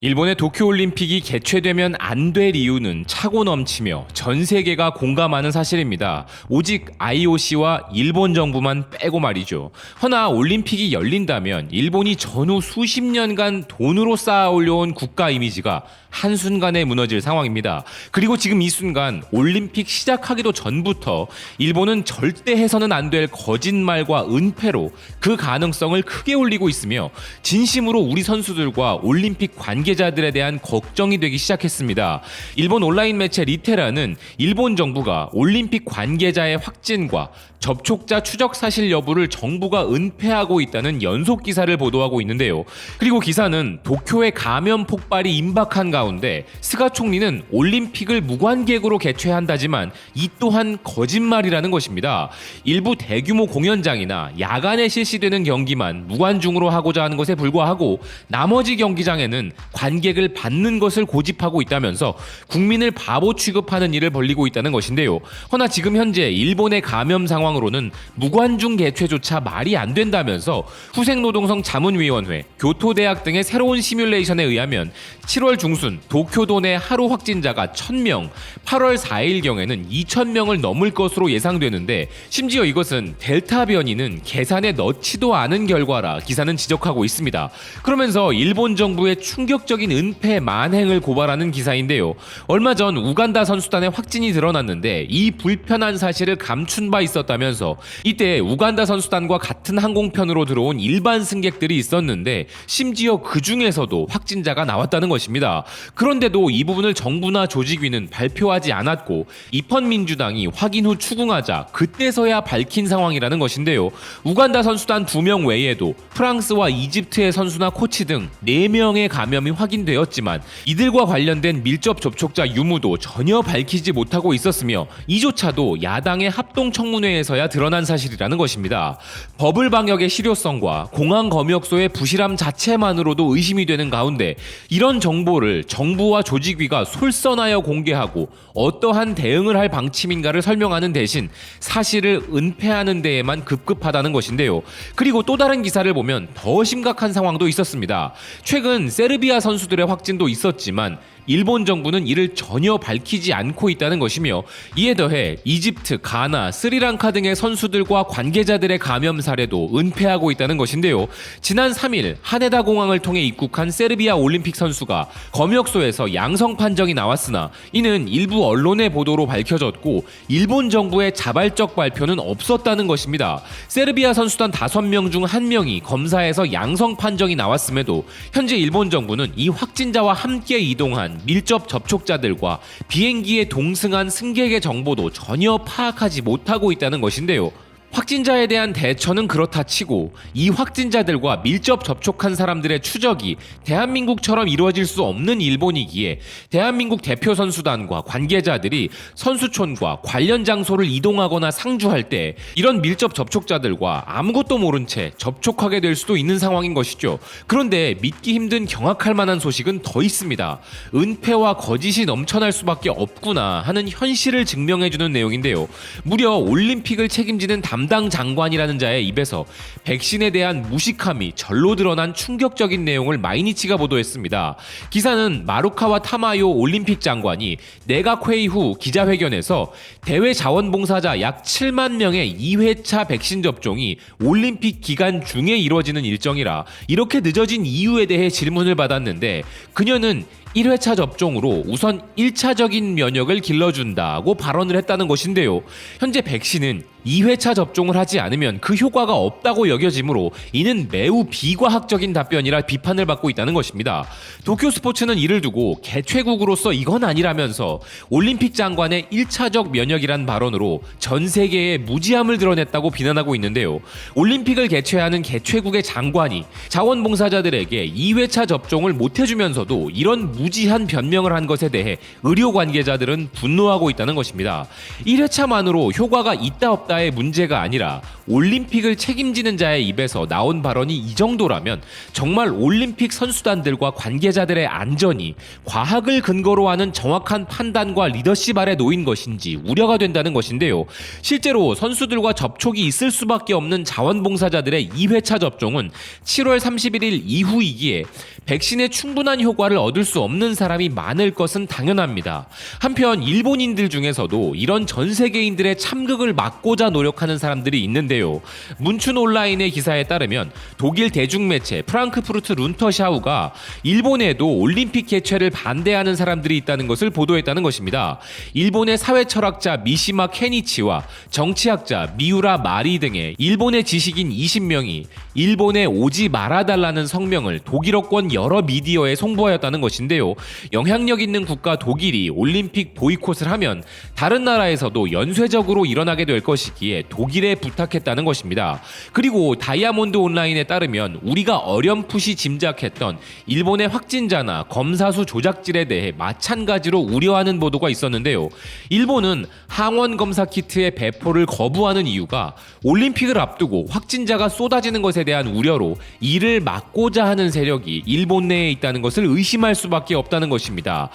일본의 도쿄올림픽이 개최되면 안 될 이유는 차고 넘치며 전 세계가 공감하는 사실입니다. 오직 IOC와 일본 정부만 빼고 말이죠. 허나 올림픽이 열린다면 일본이 전후 수십 년간 돈으로 쌓아 올려온 국가 이미지가 한순간에 무너질 상황입니다. 그리고 지금 이 순간 올림픽 시작하기도 전부터 일본은 절대 해서는 안 될 거짓말과 은폐로 그 가능성을 크게 올리고 있으며 진심으로 우리 선수들과 올림픽 관계자들에 대한 걱정이 되기 시작했습니다. 일본 온라인 매체 리테라는 일본 정부가 올림픽 관계자의 확진과 접촉자 추적 사실 여부를 정부가 은폐하고 있다는 연속 기사를 보도하고 있는데요. 그리고 기사는 도쿄의 감염 폭발이 임박한 가운데 스가 총리는 올림픽을 무관객으로 개최한다지만 이 또한 거짓말이라는 것입니다. 일부 대규모 공연장이나 야간에 실시되는 경기만 무관중으로 하고자 하는 것에 불과하고 나머지 경기장에는 관객을 받는 것을 고집하고 있다면서 국민을 바보 취급하는 일을 벌이고 있다는 것인데요. 허나 지금 현재 일본의 감염 상황으로는 무관중 개최조차 말이 안 된다면서 후생노동성 자문위원회, 교토대학 등의 새로운 시뮬레이션에 의하면 7월 중순 도쿄도 내 하루 확진자가 1000명, 8월 4일경에는 2000명을 넘을 것으로 예상되는데 심지어 이것은 델타 변이는 계산에 넣지도 않은 결과라 기사는 지적하고 있습니다. 그러면서 일본 정부의 충격적인 은폐 만행을 고발하는 기사인데요. 얼마 전 우간다 선수단의 확진이 드러났는데 이 불편한 사실을 감춘 바 있었다면서 이때 우간다 선수단과 같은 항공편으로 들어온 일반 승객들이 있었는데 심지어 그 중에서도 확진자가 나왔다는 것입니다. 그런데도 이 부분을 정부나 조직위는 발표하지 않았고 입헌민주당이 확인 후 추궁하자 그때서야 밝힌 상황이라는 것인데요. 우간다 선수단 2명 외에도 프랑스와 이집트의 선수나 코치 등 4명의 감염이 확인되었지만 이들과 관련된 밀접 접촉자 유무도 전혀 밝히지 못하고 있었으며 이조차도 야당의 합동청문회에서야 드러난 사실이라는 것입니다. 버블 방역의 실효성과 공항 검역소의 부실함 자체만으로도 의심이 되는 가운데 이런 정보를 정부와 조직위가 솔선하여 공개하고 어떠한 대응을 할 방침인가를 설명하는 대신 사실을 은폐하는 데에만 급급하다는 것인데요. 그리고 또 다른 기사를 보면 더 심각한 상황도 있었습니다. 최근 세르비아 선수들의 확진도 있었지만 일본 정부는 이를 전혀 밝히지 않고 있다는 것이며 이에 더해 이집트, 가나, 스리랑카 등의 선수들과 관계자들의 감염 사례도 은폐하고 있다는 것인데요. 지난 3일 하네다 공항을 통해 입국한 세르비아 올림픽 선수가 검역소에서 양성 판정이 나왔으나 이는 일부 언론의 보도로 밝혀졌고 일본 정부의 자발적 발표는 없었다는 것입니다. 세르비아 선수단 5명 중 1명이 검사에서 양성 판정이 나왔음에도 현재 일본 정부는 이 확진자와 함께 이동한 밀접 접촉자들과 비행기에 동승한 승객의 정보도 전혀 파악하지 못하고 있다는 것인데요. 확진자에 대한 대처는 그렇다 치고 이 확진자들과 밀접 접촉한 사람들의 추적이 대한민국처럼 이루어질 수 없는 일본이기에 대한민국 대표 선수단과 관계자들이 선수촌과 관련 장소를 이동하거나 상주할 때 이런 밀접 접촉자들과 아무것도 모른 채 접촉하게 될 수도 있는 상황인 것이죠. 그런데 믿기 힘든 경악할 만한 소식은 더 있습니다. 은폐와 거짓이 넘쳐날 수밖에 없구나 하는 현실을 증명해주는 내용인데요. 무려 올림픽을 책임지는 담당 장관이라는 자의 입에서 백신에 대한 무식함이 절로 드러난 충격적인 내용을 마이니치가 보도했습니다. 기사는 마루카와 타마요 올림픽 장관이 내각 회의 후 기자회견에서 대외 자원봉사자 약 7만 명의 2회차 백신 접종이 올림픽 기간 중에 이루어지는 일정이라 이렇게 늦어진 이유에 대해 질문을 받았는데 그녀는 1회차 접종으로 우선 1차적인 면역을 길러준다고 발언을 했다는 것인데요. 현재 백신은 2회차 접종을 하지 않으면 그 효과가 없다고 여겨지므로 이는 매우 비과학적인 답변이라 비판을 받고 있다는 것입니다. 도쿄 스포츠는 이를 두고 개최국으로서 이건 아니라면서 올림픽 장관의 1차적 면역이란 발언으로 전 세계에 무지함을 드러냈다고 비난하고 있는데요. 올림픽을 개최하는 개최국의 장관이 자원봉사자들에게 2회차 접종을 못해주면서도 이런 무지한 변명을 한 것에 대해 의료 관계자들은 분노하고 있다는 것입니다. 1회차만으로 효과가 있다 없다의 문제가 아니라 올림픽을 책임지는 자의 입에서 나온 발언이 이 정도라면 정말 올림픽 선수단들과 관계자들의 안전이 과학을 근거로 하는 정확한 판단과 리더십 아래 놓인 것인지 우려가 된다는 것인데요. 실제로 선수들과 접촉이 있을 수밖에 없는 자원봉사자들의 2회차 접종은 7월 31일 이후이기에 백신의 충분한 효과를 얻을 수 없는 사람이 많을 것은 당연합니다. 한편 일본인들 중에서도 이런 전 세계인들의 참극을 막고자 노력하는 사람들이 있는데요. 문춘 온라인의 기사에 따르면 독일 대중매체 프랑크푸르트 룬터샤우가 일본에도 올림픽 개최를 반대하는 사람들이 있다는 것을 보도했다는 것입니다. 일본의 사회철학자 미시마 케니치와 정치학자 미우라 마리 등의 일본의 지식인 20명이 일본에 오지 말아달라는 성명을 독일어권 여러 미디어에 송부하였다는 것인데요. 영향력 있는 국가 독일이 올림픽 보이콧을 하면 다른 나라에서도 연쇄적으로 일어나게 될 것이기에 독일에 부탁했다는 것입니다. 그리고 다이아몬드 온라인에 따르면 우리가 어렴풋이 짐작했던 일본의 확진자나 검사 수 조작질에 대해 마찬가지로 우려하는 보도가 있었는데요. 일본은 항원 검사 키트의 배포를 거부하는 이유가 올림픽을 앞두고 확진자가 쏟아지는 것에 대한 우려로 이를 막고자 하는 세력이 일본 내에 있다는 것을 의심할 수밖에 없다는 것입니다.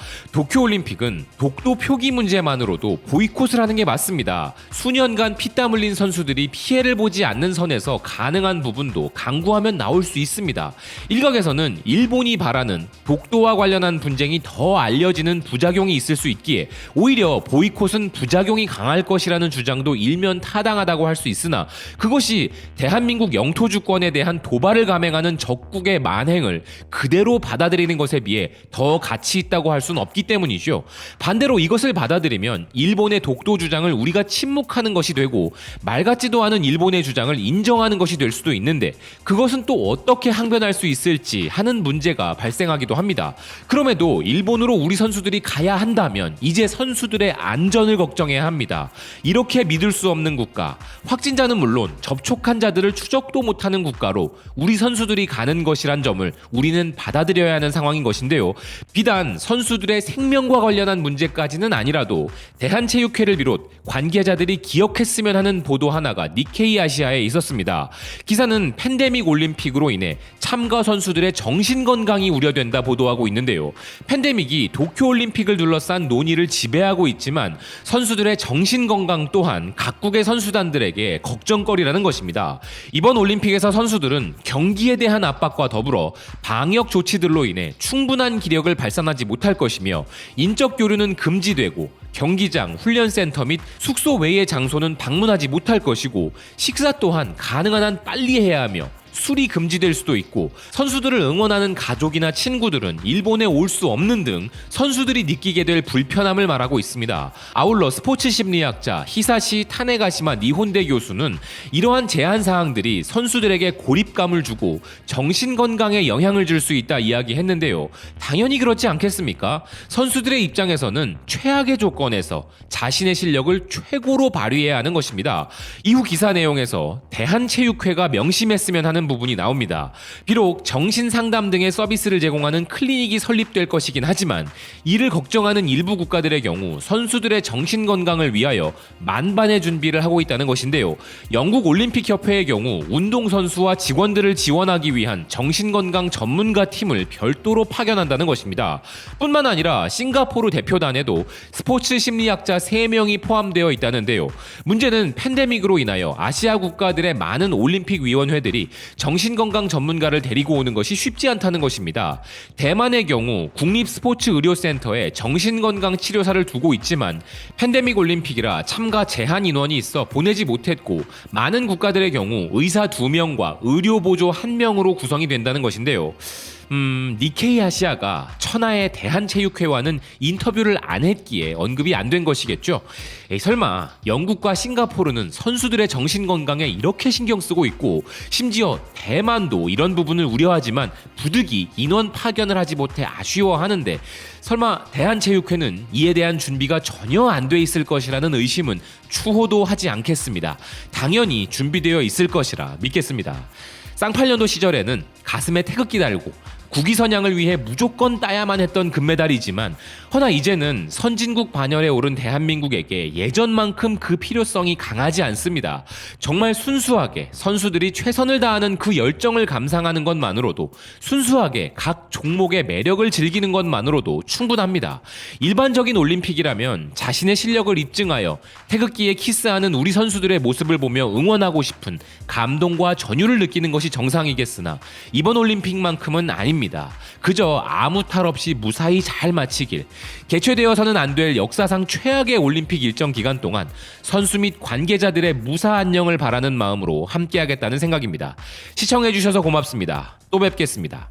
도쿄올림픽은 독도 표기 문제만으로도 보이콧을 하는 게 맞습니다. 수년간 피땀 흘린 선수들이 피해를 보지 않는 선에서 가능한 부분도 강구하면 나올 수 있습니다. 일각에서는 일본이 바라는 독도와 관련한 분쟁이 더 알려지는 부작용이 있을 수 있기에 오히려 보이콧은 부작용이 강할 것이라는 주장도 일면 타당하다고 할 수 있으나 그것이 대한민국 영토 주권에 대한 도발을 감행하는 적국의 만행을 그대로 받아들이는 것에 비해 더 가치 있다고 할 수는 없기 때문이죠. 반대로 이것을 받아들이면 일본의 독도 주장을 우리가 침묵하는 것이 되고 말 같지도 않은 일본의 주장을 인정하는 것이 될 수도 있는데 그것은 또 어떻게 항변할 수 있을지 하는 문제가 발생하기도 합니다. 그럼에도 일본으로 우리 선수들이 가야 한다면 이제 선수들의 안전을 걱정해야 합니다. 이렇게 믿을 수 없는 국가, 확진자는 물론 접촉한 자들을 추적도 못하는 국가로 우리 선수들이 가는 것이란 점을 우리는 받아들여야 하는 상황인 것인데요. 비단 선수들의 생명과 관련한 문제까지는 아니라도 대한체육회를 비롯 관계자들이 기억했으면 하는 보도 하나가 니케이 아시아에 있었습니다. 기사는 팬데믹 올림픽으로 인해 참가 선수들의 정신건강이 우려된다 보도하고 있는데요. 팬데믹이 도쿄올림픽을 둘러싼 논의를 지배하고 있지만 선수들의 정신건강 또한 각국의 선수단들에게 걱정거리라는 것입니다. 이번 올림픽에서 선수들은 경기에 대한 압박과 더불어 방역 조치들로 인해 충분한 기력을 발산하지 못할 것이며 인적 교류는 금지되고 경기장, 훈련센터 및 숙소 외의 장소는 방문하지 못할 것이고 식사 또한 가능한 한 빨리 해야 하며 술이 금지될 수도 있고 선수들을 응원하는 가족이나 친구들은 일본에 올 수 없는 등 선수들이 느끼게 될 불편함을 말하고 있습니다. 아울러 스포츠 심리학자 히사시 타네가시마 니혼대 교수는 이러한 제한 사항들이 선수들에게 고립감을 주고 정신 건강에 영향을 줄 수 있다 이야기했는데요. 당연히 그렇지 않겠습니까? 선수들의 입장에서는 최악의 조건에서 자신의 실력을 최고로 발휘해야 하는 것입니다. 이후 기사 내용에서 대한체육회가 명심했으면 하는 부분이 나옵니다. 비록 정신상담 등의 서비스를 제공하는 클리닉이 설립될 것이긴 하지만 이를 걱정하는 일부 국가들의 경우 선수들의 정신건강을 위하여 만반의 준비를 하고 있다는 것인데요. 영국 올림픽협회의 경우 운동선수와 직원들을 지원하기 위한 정신건강 전문가 팀을 별도로 파견한다는 것입니다. 뿐만 아니라 싱가포르 대표단에도 스포츠 심리학자 3명이 포함되어 있다는데요. 문제는 팬데믹으로 인하여 아시아 국가들의 많은 올림픽 위원회들이 정신건강 전문가를 데리고 오는 것이 쉽지 않다는 것입니다. 대만의 경우 국립스포츠의료센터에 정신건강 치료사를 두고 있지만 팬데믹 올림픽이라 참가 제한 인원이 있어 보내지 못했고 많은 국가들의 경우 의사 2명과 의료보조 1명으로 구성이 된다는 것인데요. 니케이 아시아가 천하의 대한체육회와는 인터뷰를 안 했기에 언급이 안 된 것이겠죠. 설마 영국과 싱가포르는 선수들의 정신건강에 이렇게 신경 쓰고 있고 심지어 대만도 이런 부분을 우려하지만 부득이 인원 파견을 하지 못해 아쉬워하는데 설마 대한체육회는 이에 대한 준비가 전혀 안 돼 있을 것이라는 의심은 추호도 하지 않겠습니다. 당연히 준비되어 있을 것이라 믿겠습니다. 쌍팔년도 시절에는 가슴에 태극기 달고 국위선양을 위해 무조건 따야만 했던 금메달이지만 허나 이제는 선진국 반열에 오른 대한민국에게 예전만큼 그 필요성이 강하지 않습니다. 정말 순수하게 선수들이 최선을 다하는 그 열정을 감상하는 것만으로도, 순수하게 각 종목의 매력을 즐기는 것만으로도 충분합니다. 일반적인 올림픽이라면 자신의 실력을 입증하여 태극기에 키스하는 우리 선수들의 모습을 보며 응원하고 싶은 감동과 전율을 느끼는 것이 정상이겠으나 이번 올림픽만큼은 아닙니다. 그저 아무 탈 없이 무사히 잘 마치길, 개최되어서는 안 될 역사상 최악의 올림픽 일정 기간 동안 선수 및 관계자들의 무사 안녕을 바라는 마음으로 함께하겠다는 생각입니다. 시청해주셔서 고맙습니다. 또 뵙겠습니다.